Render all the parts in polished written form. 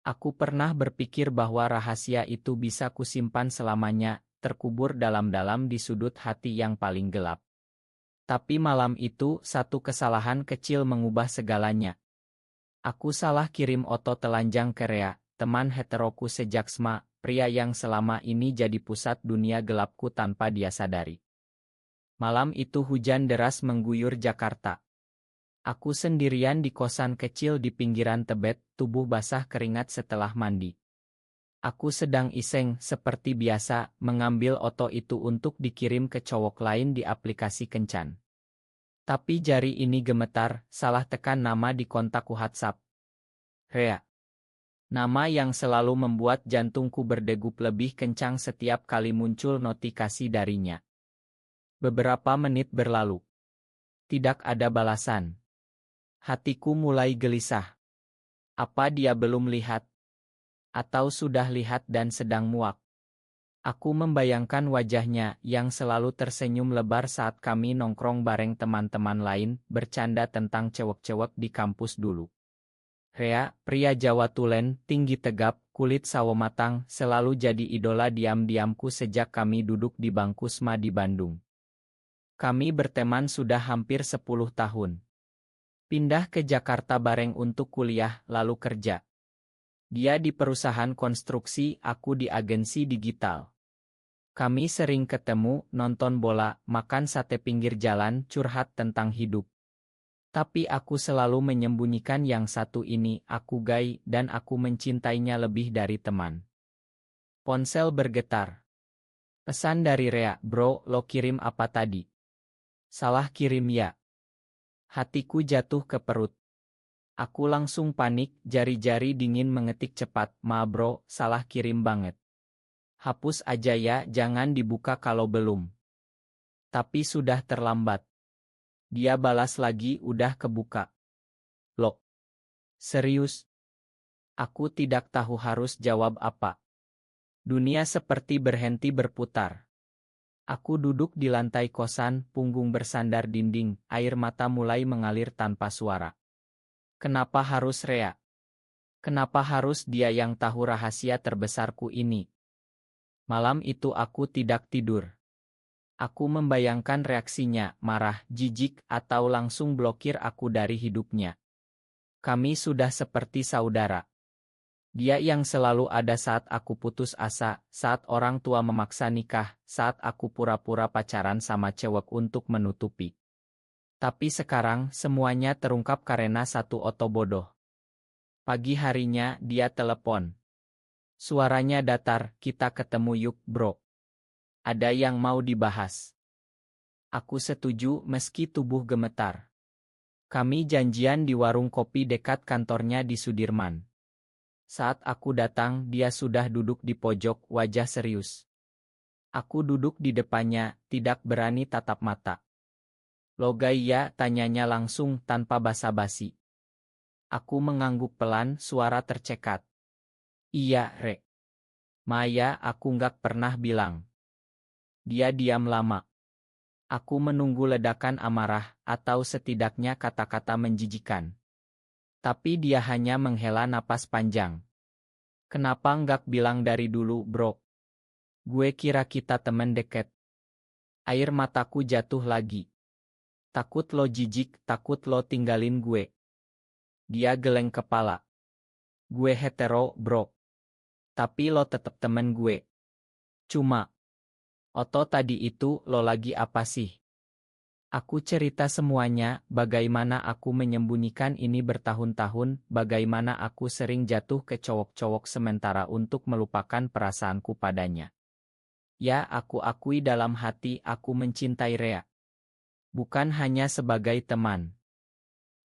Aku pernah berpikir bahwa rahasia itu bisa kusimpan selamanya, terkubur dalam-dalam di sudut hati yang paling gelap. Tapi malam itu, satu kesalahan kecil mengubah segalanya. Aku salah kirim oto telanjang ke Rea, teman heteroku sejak SMA, pria yang selama ini jadi pusat dunia gelapku tanpa dia sadari. Malam itu hujan deras mengguyur Jakarta. Aku sendirian di kosan kecil di pinggiran Tebet, tubuh basah keringat setelah mandi. Aku sedang iseng, seperti biasa, mengambil oto itu untuk dikirim ke cowok lain di aplikasi kencan. Tapi jari ini gemetar, salah tekan nama di kontak WhatsApp. Rea. Nama yang selalu membuat jantungku berdegup lebih kencang setiap kali muncul notifikasi darinya. Beberapa menit berlalu. Tidak ada balasan. Hatiku mulai gelisah. Apa dia belum lihat? Atau sudah lihat dan sedang muak? Aku membayangkan wajahnya yang selalu tersenyum lebar saat kami nongkrong bareng teman-teman lain, bercanda tentang cewek-cewek di kampus dulu. Rea, pria Jawa Tulen, tinggi tegap, kulit sawo matang, selalu jadi idola diam-diamku sejak kami duduk di bangku SMA di Bandung. Kami berteman sudah hampir 10 tahun. Pindah ke Jakarta bareng untuk kuliah, lalu kerja. Dia di perusahaan konstruksi, aku di agensi digital. Kami sering ketemu, nonton bola, makan sate pinggir jalan, curhat tentang hidup. Tapi aku selalu menyembunyikan yang satu ini, aku gay, dan aku mencintainya lebih dari teman. Ponsel bergetar. Pesan dari Rea, bro, lo kirim apa tadi? Salah kirim ya. Hatiku jatuh ke perut. Aku langsung panik, jari-jari dingin mengetik cepat, ma bro, salah kirim banget. Hapus aja ya, jangan dibuka kalau belum. Tapi sudah terlambat. Dia balas lagi, udah kebuka. Loh? Serius? Aku tidak tahu harus jawab apa. Dunia seperti berhenti berputar. Aku duduk di lantai kosan, punggung bersandar dinding, air mata mulai mengalir tanpa suara. Kenapa harus Rea? Kenapa harus dia yang tahu rahasia terbesarku ini? Malam itu aku tidak tidur. Aku membayangkan reaksinya, marah, jijik, atau langsung blokir aku dari hidupnya. Kami sudah seperti saudara. Dia yang selalu ada saat aku putus asa, saat orang tua memaksa nikah, saat aku pura-pura pacaran sama cewek untuk menutupi. Tapi sekarang semuanya terungkap karena satu oto bodoh. Pagi harinya dia telepon. Suaranya datar, kita ketemu yuk bro. Ada yang mau dibahas. Aku setuju meski tubuh gemetar. Kami janjian di warung kopi dekat kantornya di Sudirman. Saat aku datang, dia sudah duduk di pojok, wajah serius. Aku duduk di depannya, tidak berani tatap mata. Lo gay ya, tanyanya langsung tanpa basa-basi. Aku mengangguk pelan, suara tercekat. Iya, Re. Maya, aku nggak pernah bilang. Dia diam lama. Aku menunggu ledakan amarah, atau setidaknya kata-kata menjijikan. Tapi dia hanya menghela napas panjang. Kenapa nggak bilang dari dulu, bro? Gue kira kita temen deket. Air mataku jatuh lagi. Takut lo jijik, takut lo tinggalin gue. Dia geleng kepala. Gue hetero, bro. Tapi lo tetep temen gue. Cuma, oto tadi itu lo lagi apa sih? Aku cerita semuanya, bagaimana aku menyembunyikan ini bertahun-tahun, bagaimana aku sering jatuh ke cowok-cowok sementara untuk melupakan perasaanku padanya. Ya, aku akui dalam hati aku mencintai Rea. Bukan hanya sebagai teman.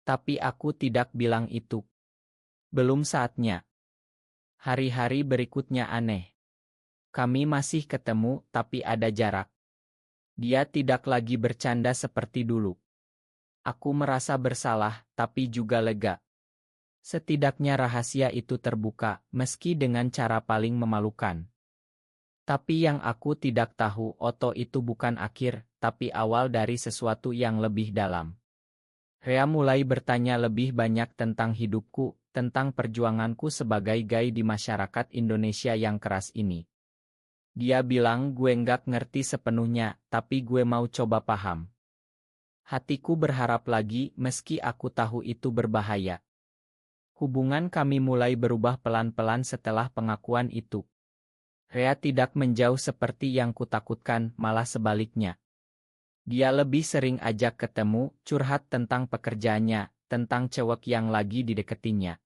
Tapi aku tidak bilang itu. Belum saatnya. Hari-hari berikutnya aneh. Kami masih ketemu, tapi ada jarak. Dia tidak lagi bercanda seperti dulu. Aku merasa bersalah, tapi juga lega. Setidaknya rahasia itu terbuka, meski dengan cara paling memalukan. Tapi yang aku tidak tahu, oto itu bukan akhir, tapi awal dari sesuatu yang lebih dalam. Rea mulai bertanya lebih banyak tentang hidupku, tentang perjuanganku sebagai gay di masyarakat Indonesia yang keras ini. Dia bilang gue nggak ngerti sepenuhnya, tapi gue mau coba paham. Hatiku berharap lagi meski aku tahu itu berbahaya. Hubungan kami mulai berubah pelan-pelan setelah pengakuan itu. Rea tidak menjauh seperti yang kutakutkan, malah sebaliknya. Dia lebih sering ajak ketemu, curhat tentang pekerjaannya, tentang cewek yang lagi dideketinya.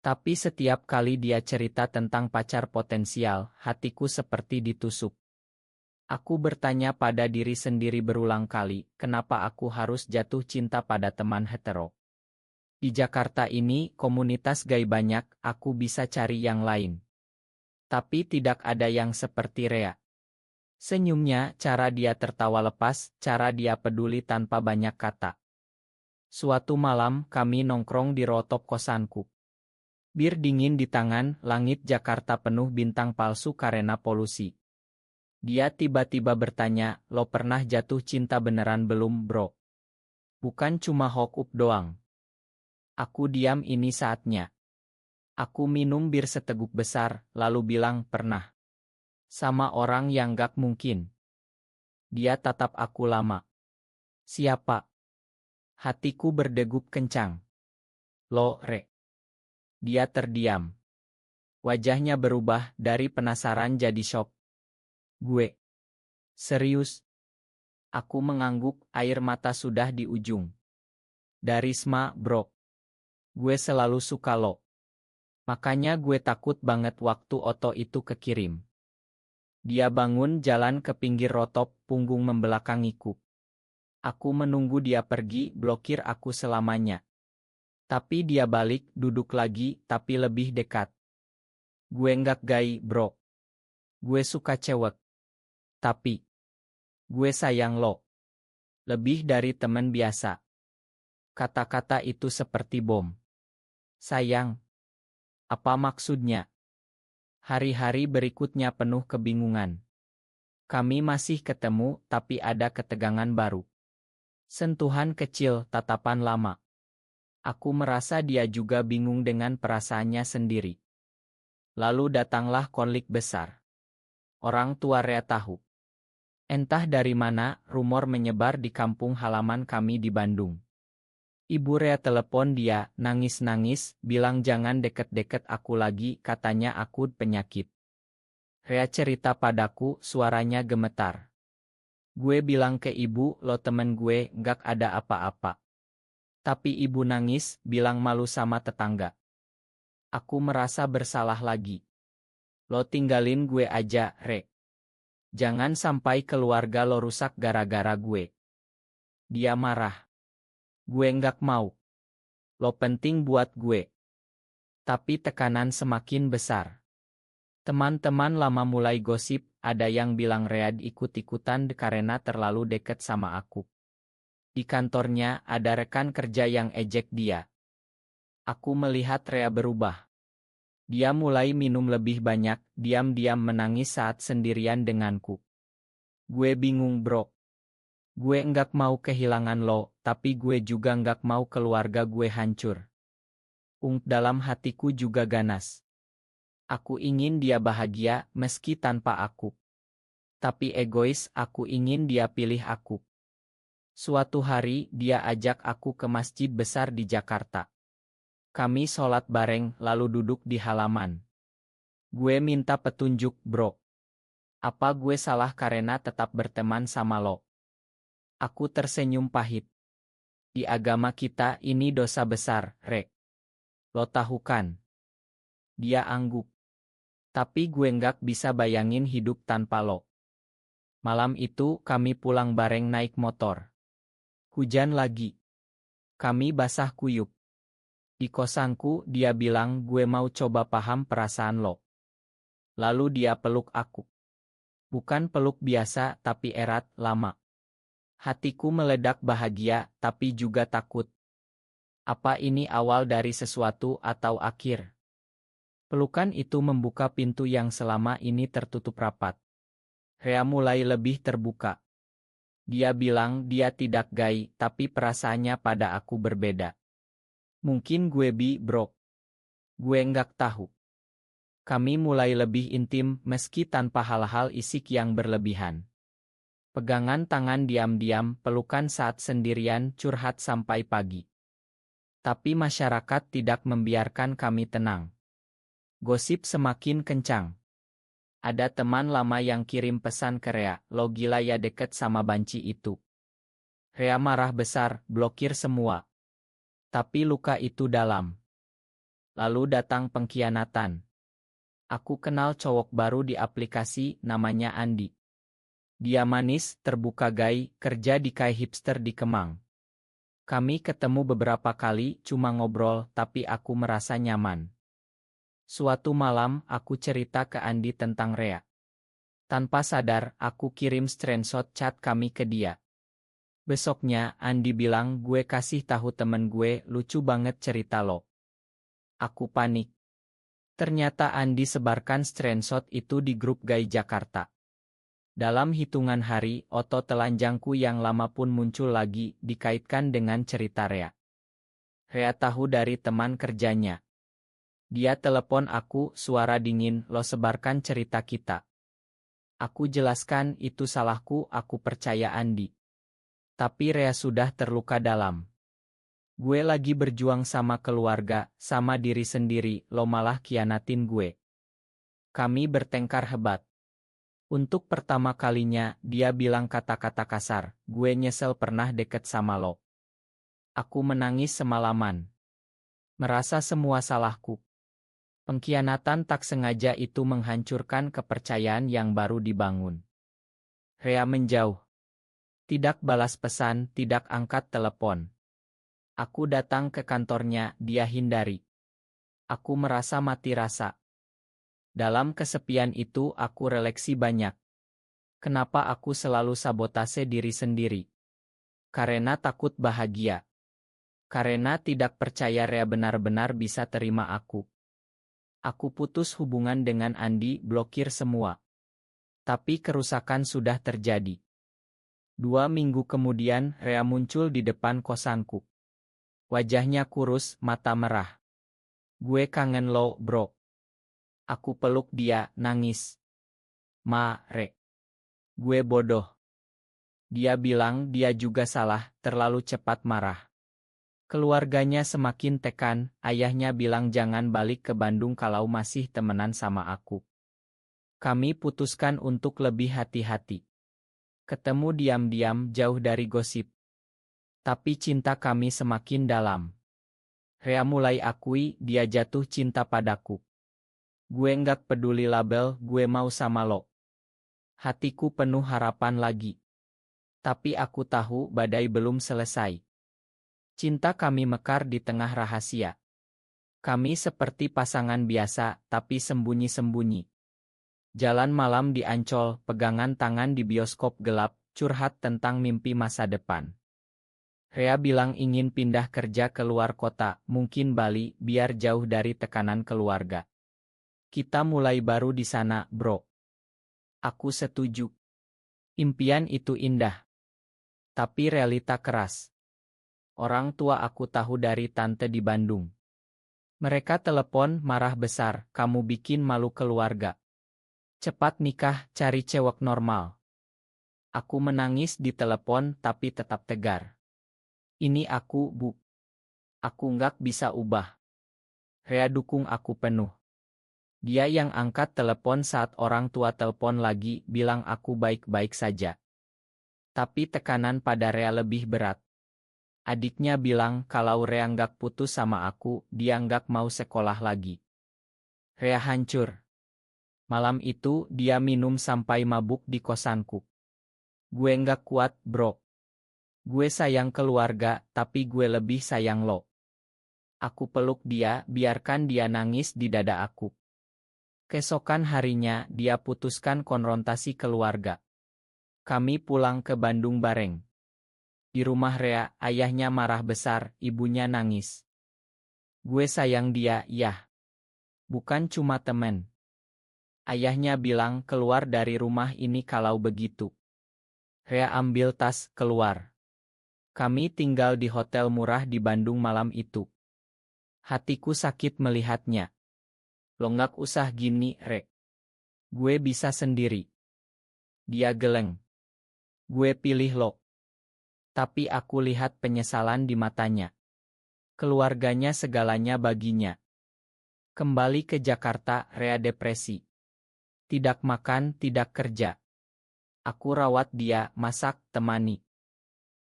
Tapi setiap kali dia cerita tentang pacar potensial, hatiku seperti ditusuk. Aku bertanya pada diri sendiri berulang kali, kenapa aku harus jatuh cinta pada teman hetero? Di Jakarta ini, komunitas gay banyak, aku bisa cari yang lain. Tapi tidak ada yang seperti Rea. Senyumnya, cara dia tertawa lepas, cara dia peduli tanpa banyak kata. Suatu malam, kami nongkrong di rooftop kosanku. Bir dingin di tangan, langit Jakarta penuh bintang palsu karena polusi. Dia tiba-tiba bertanya, lo pernah jatuh cinta beneran belum bro? Bukan cuma hook up doang. Aku diam, ini saatnya. Aku minum bir seteguk besar, lalu bilang pernah. Sama orang yang gak mungkin. Dia tatap aku lama. Siapa? Hatiku berdegup kencang. Lo, Re. Dia terdiam. Wajahnya berubah dari penasaran jadi shock. Gue. Serius? Aku mengangguk, air mata sudah di ujung. Darisma, bro. Gue selalu suka lo. Makanya gue takut banget waktu Oto itu kekirim. Dia bangun jalan ke pinggir rooftop, punggung membelakangiku. Aku menunggu dia pergi, blokir aku selamanya. Tapi dia balik, duduk lagi, tapi lebih dekat. Gue nggak gay, bro. Gue suka cewek. Tapi, gue sayang lo. Lebih dari teman biasa. Kata-kata itu seperti bom. Sayang. Apa maksudnya? Hari-hari berikutnya penuh kebingungan. Kami masih ketemu, tapi ada ketegangan baru. Sentuhan kecil, tatapan lama. Aku merasa dia juga bingung dengan perasaannya sendiri. Lalu datanglah konflik besar. Orang tua Rea tahu. Entah dari mana, rumor menyebar di kampung halaman kami di Bandung. Ibu Rea telepon dia, nangis-nangis, bilang jangan deket-deket aku lagi, katanya aku penyakit. Rea cerita padaku, suaranya gemetar. Gue bilang ke ibu, lo temen gue, gak ada apa-apa. Tapi ibu nangis, bilang malu sama tetangga. Aku merasa bersalah lagi. Lo tinggalin gue aja, Re. Jangan sampai keluarga lo rusak gara-gara gue. Dia marah. Gue nggak mau. Lo penting buat gue. Tapi tekanan semakin besar. Teman-teman lama mulai gosip, ada yang bilang Riyad ikut-ikutan karena terlalu deket sama aku. Di kantornya ada rekan kerja yang ejek dia. Aku melihat Rea berubah. Dia mulai minum lebih banyak, diam-diam menangis saat sendirian denganku. Gue bingung bro. Gue nggak mau kehilangan lo, tapi gue juga nggak mau keluarga gue hancur. Dalam hatiku juga ganas. Aku ingin dia bahagia meski tanpa aku. Tapi egois, aku ingin dia pilih aku. Suatu hari, dia ajak aku ke masjid besar di Jakarta. Kami sholat bareng, lalu duduk di halaman. Gue minta petunjuk, bro. Apa gue salah karena tetap berteman sama lo? Aku tersenyum pahit. Di agama kita, ini dosa besar, Re. Lo tahu kan? Dia angguk. Tapi gue nggak bisa bayangin hidup tanpa lo. Malam itu, kami pulang bareng naik motor. Hujan lagi. Kami basah kuyup. Di kosanku, dia bilang gue mau coba paham perasaan lo. Lalu dia peluk aku. Bukan peluk biasa, tapi erat, lama. Hatiku meledak bahagia, tapi juga takut. Apa ini awal dari sesuatu atau akhir? Pelukan itu membuka pintu yang selama ini tertutup rapat. Rea mulai lebih terbuka. Dia bilang dia tidak gay, tapi perasaannya pada aku berbeda. Mungkin gue bi, bro. Gue nggak tahu. Kami mulai lebih intim meski tanpa hal-hal isik yang berlebihan. Pegangan tangan diam-diam, pelukan saat sendirian, curhat sampai pagi. Tapi masyarakat tidak membiarkan kami tenang. Gosip semakin kencang. Ada teman lama yang kirim pesan ke Rea, "Lo gila ya deket sama banci itu." Rea marah besar, blokir semua. Tapi luka itu dalam. Lalu datang pengkhianatan. Aku kenal cowok baru di aplikasi, namanya Andi. Dia manis, terbuka gay, kerja di kai hipster di Kemang. Kami ketemu beberapa kali, cuma ngobrol, tapi aku merasa nyaman. Suatu malam, aku cerita ke Andi tentang Rea. Tanpa sadar, aku kirim screenshot chat kami ke dia. Besoknya, Andi bilang, "Gue kasih tahu temen gue, lucu banget cerita lo." Aku panik. Ternyata Andi sebarkan screenshot itu di grup gay Jakarta. Dalam hitungan hari, otot telanjangku yang lama pun muncul lagi, dikaitkan dengan cerita Rea. Rea tahu dari teman kerjanya. Dia telepon aku, suara dingin, "Lo sebarkan cerita kita." Aku jelaskan, itu salahku, aku percaya Andi. Tapi Rea sudah terluka dalam. Gue lagi berjuang sama keluarga, sama diri sendiri, lo malah khianatin gue. Kami bertengkar hebat. Untuk pertama kalinya, dia bilang kata-kata kasar, "Gue nyesel pernah deket sama lo." Aku menangis semalaman. Merasa semua salahku. Pengkhianatan tak sengaja itu menghancurkan kepercayaan yang baru dibangun. Rea menjauh. Tidak balas pesan, tidak angkat telepon. Aku datang ke kantornya, dia hindari. Aku merasa mati rasa. Dalam kesepian itu aku refleksi banyak. Kenapa aku selalu sabotase diri sendiri? Karena takut bahagia. Karena tidak percaya Rea benar-benar bisa terima aku. Aku putus hubungan dengan Andi, blokir semua. Tapi kerusakan sudah terjadi. 2 minggu kemudian, Rea muncul di depan kosanku. Wajahnya kurus, mata merah. "Gue kangen lo, bro." Aku peluk dia, nangis. "Ma, Re. Gue bodoh." Dia bilang dia juga salah, terlalu cepat marah. Keluarganya semakin tekan, ayahnya bilang jangan balik ke Bandung kalau masih temenan sama aku. Kami putuskan untuk lebih hati-hati. Ketemu diam-diam jauh dari gosip. Tapi cinta kami semakin dalam. Rea mulai akui dia jatuh cinta padaku. "Gue nggak peduli label, gue mau sama lo." Hatiku penuh harapan lagi. Tapi aku tahu badai belum selesai. Cinta kami mekar di tengah rahasia. Kami seperti pasangan biasa, tapi sembunyi-sembunyi. Jalan malam di Ancol, pegangan tangan di bioskop gelap, curhat tentang mimpi masa depan. Rea bilang ingin pindah kerja ke luar kota, mungkin Bali, biar jauh dari tekanan keluarga. Kita mulai baru di sana, bro. Aku setuju. Impian itu indah. Tapi realita keras. Orang tua aku tahu dari tante di Bandung. Mereka telepon marah besar, "Kamu bikin malu keluarga. Cepat nikah, cari cewek normal." Aku menangis di telepon tapi tetap tegar. "Ini aku, Bu. Aku nggak bisa ubah." Rea dukung aku penuh. Dia yang angkat telepon saat orang tua telepon lagi, bilang aku baik-baik saja. Tapi tekanan pada Rea lebih berat. Adiknya bilang kalau Rea nggak putus sama aku, dia nggak mau sekolah lagi. Rea hancur. Malam itu dia minum sampai mabuk di kosanku. "Gue nggak kuat, bro. Gue sayang keluarga, tapi gue lebih sayang lo." Aku peluk dia, biarkan dia nangis di dada aku. Keesokan harinya, dia putuskan konfrontasi keluarga. Kami pulang ke Bandung bareng. Di rumah Rea, ayahnya marah besar, ibunya nangis. "Gue sayang dia, yah. Bukan cuma temen." Ayahnya bilang keluar dari rumah ini kalau begitu. Rea ambil tas, keluar. Kami tinggal di hotel murah di Bandung malam itu. Hatiku sakit melihatnya. Lo nggak usah gini, Rek. Gue bisa sendiri. Dia geleng. Gue pilih lo. Tapi aku lihat penyesalan di matanya. Keluarganya segalanya baginya. Kembali ke Jakarta, Rea depresi. Tidak makan, tidak kerja. Aku rawat dia, masak, temani.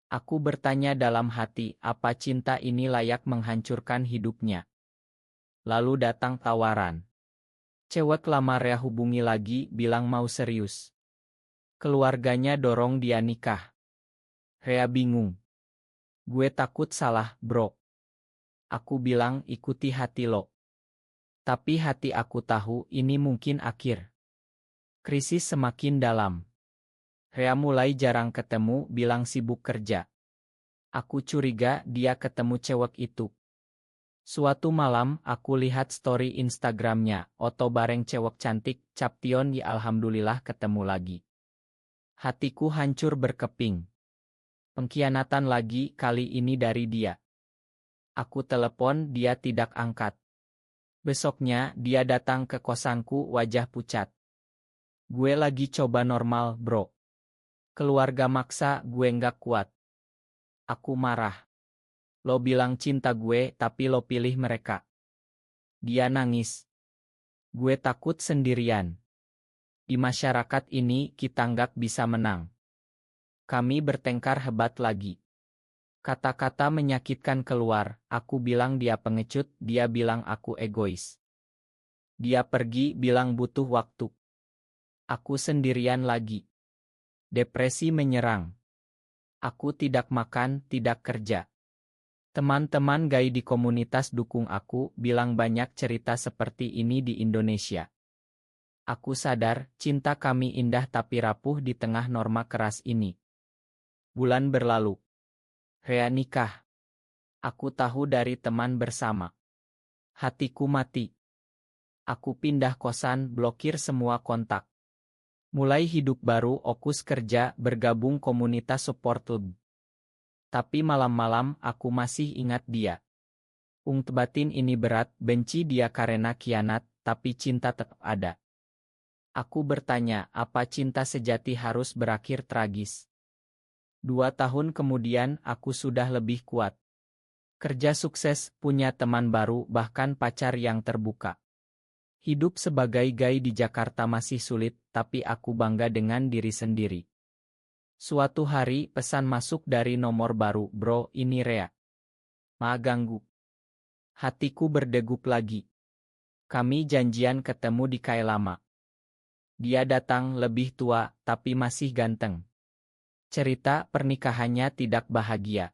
Aku bertanya dalam hati, apa cinta ini layak menghancurkan hidupnya. Lalu datang tawaran. Cewek lama Rea hubungi lagi, bilang mau serius. Keluarganya dorong dia nikah. Rea bingung. Gue takut salah, bro. Aku bilang ikuti hati lo. Tapi hati aku tahu ini mungkin akhir. Krisis semakin dalam. Rea mulai jarang ketemu, bilang sibuk kerja. Aku curiga dia ketemu cewek itu. Suatu malam aku lihat story Instagramnya, Oto bareng cewek cantik, Caption ya alhamdulillah ketemu lagi. Hatiku hancur berkeping. Pengkhianatan lagi, kali ini dari dia. Aku telepon, dia tidak angkat. Besoknya, dia datang ke kosanku, wajah pucat. Gue lagi coba normal, bro. Keluarga maksa, gue nggak kuat. Aku marah. Lo bilang cinta gue, tapi lo pilih mereka. Dia nangis. Gue takut sendirian. Di masyarakat ini, kita nggak bisa menang. Kami bertengkar hebat lagi. Kata-kata menyakitkan keluar, aku bilang dia pengecut, dia bilang aku egois. Dia pergi, bilang butuh waktu. Aku sendirian lagi. Depresi menyerang. Aku tidak makan, tidak kerja. Teman-teman gay di komunitas dukung aku, bilang banyak cerita seperti ini di Indonesia. Aku sadar, cinta kami indah tapi rapuh di tengah norma keras ini. Bulan berlalu. Rea nikah. Aku tahu dari teman bersama. Hatiku mati. Aku pindah kosan, blokir semua kontak. Mulai hidup baru, fokus kerja, bergabung komunitas support lab. Tapi malam-malam aku masih ingat dia. Batin ini berat, benci dia karena khianat, tapi cinta tetap ada. Aku bertanya, apa cinta sejati harus berakhir tragis? 2 tahun kemudian, aku sudah lebih kuat. Kerja sukses, punya teman baru, bahkan pacar yang terbuka. Hidup sebagai gay di Jakarta masih sulit, tapi aku bangga dengan diri sendiri. Suatu hari, pesan masuk dari nomor baru, bro, ini Rea. Ma ganggu. Hatiku berdegup lagi. Kami janjian ketemu di Kailama. Dia datang lebih tua, tapi masih ganteng. Cerita pernikahannya tidak bahagia.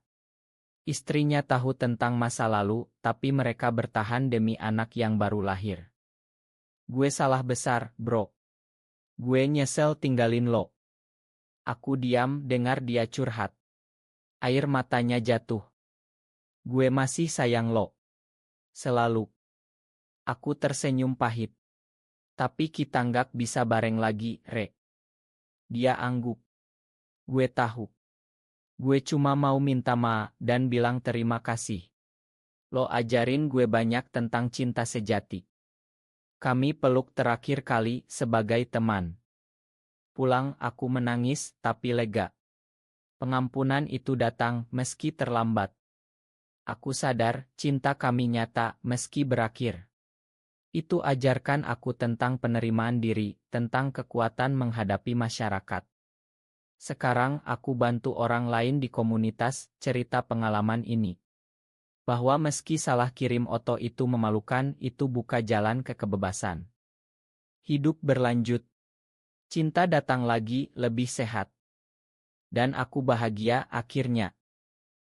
Istrinya tahu tentang masa lalu, tapi mereka bertahan demi anak yang baru lahir. Gue salah besar, bro. Gue nyesel tinggalin lo. Aku diam dengar dia curhat. Air matanya jatuh. Gue masih sayang lo. Selalu. Aku tersenyum pahit. Tapi kita nggak bisa bareng lagi, Re. Dia angguk. Gue tahu. Gue cuma mau minta maaf dan bilang terima kasih. Lo ajarin gue banyak tentang cinta sejati. Kami peluk terakhir kali sebagai teman. Pulang aku menangis tapi lega. Pengampunan itu datang meski terlambat. Aku sadar cinta kami nyata meski berakhir. Itu ajarkan aku tentang penerimaan diri, tentang kekuatan menghadapi masyarakat. Sekarang aku bantu orang lain di komunitas cerita pengalaman ini. Bahwa meski salah kirim foto itu memalukan, itu buka jalan ke kebebasan. Hidup berlanjut. Cinta datang lagi, lebih sehat. Dan aku bahagia akhirnya.